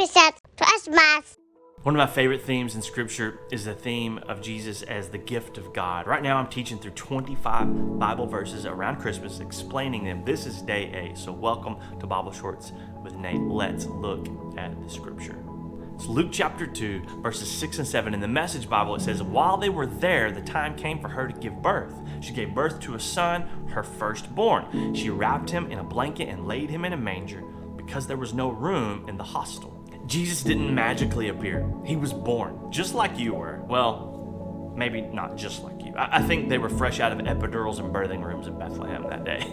episode Christmas. One of my favorite themes in Scripture is the theme of Jesus as the gift of God. Right now I'm teaching through 25 Bible verses around Christmas, explaining them. This is day 8, so welcome to Bible Shorts with Nate. Let's look at the Scripture. It's Luke chapter 2, verses 6 and 7. In the Message Bible, it says, "While they were there, the time came for her to give birth. She gave birth to a son, her firstborn. She wrapped him in a blanket and laid him in a manger because there was no room in the hostel." Jesus didn't magically appear. He was born, just like you were. Well, maybe not just like you. I think they were fresh out of epidurals and birthing rooms in Bethlehem that day.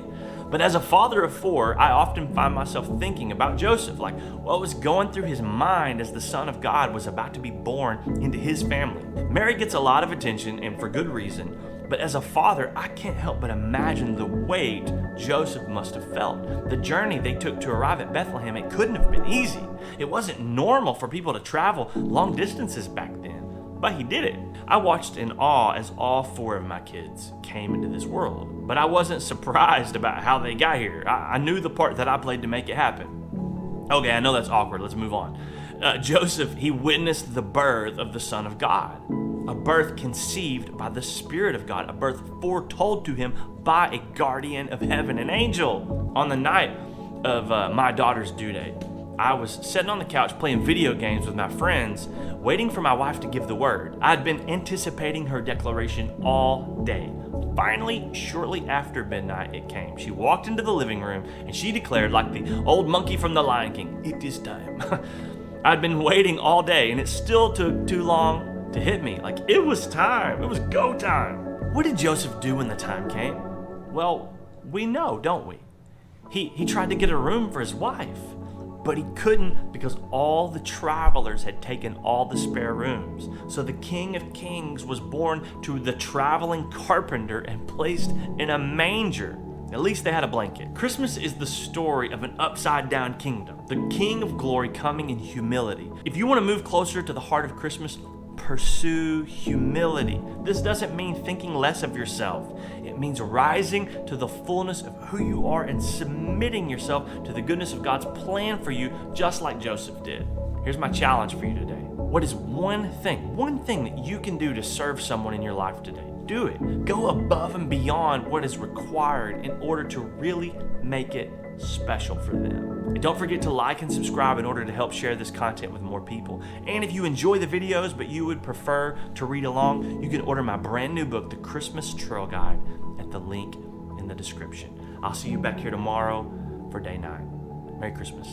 But as a father of 4, I often find myself thinking about Joseph, like what was going through his mind as the Son of God was about to be born into his family. Mary gets a lot of attention, and for good reason. But as a father, I can't help but imagine the weight Joseph must have felt. The journey they took to arrive at Bethlehem, it couldn't have been easy. It wasn't normal for people to travel long distances back then, but he did it. I watched in awe as all 4 of my kids came into this world, but I wasn't surprised about how they got here. I knew the part that I played to make it happen. Okay, I know that's awkward. Let's move on. Joseph, he witnessed the birth of the Son of God. A birth conceived by the Spirit of God, a birth foretold to him by a guardian of heaven, an angel. On the night of my daughter's due date, I was sitting on the couch playing video games with my friends, waiting for my wife to give the word. I'd been anticipating her declaration all day. Finally, shortly after midnight, it came. She walked into the living room and she declared, like the old monkey from The Lion King, "It is time." I'd been waiting all day and it still took too long to hit me. Like, it was time. It was go time. What did Joseph do when the time came? Well, we know, don't we? He tried to get a room for his wife, but he couldn't because all the travelers had taken all the spare rooms. So the King of Kings was born to the traveling carpenter and placed in a manger. At least they had a blanket. Christmas is the story of an upside-down kingdom, the King of Glory coming in humility. If you want to move closer to the heart of Christmas, pursue humility. This doesn't mean thinking less of yourself. It means rising to the fullness of who you are and submitting yourself to the goodness of God's plan for you, just like Joseph did. Here's my challenge for you today. What is one thing that you can do to serve someone in your life today? Do it. Go above and beyond what is required in order to really make it special for them. And don't forget to like and subscribe in order to help share this content with more people. And if you enjoy the videos but you would prefer to read along, you can order my brand new book, The Christmas Trail Guide, at the link in the description. I'll see you back here tomorrow for day 9. Merry Christmas.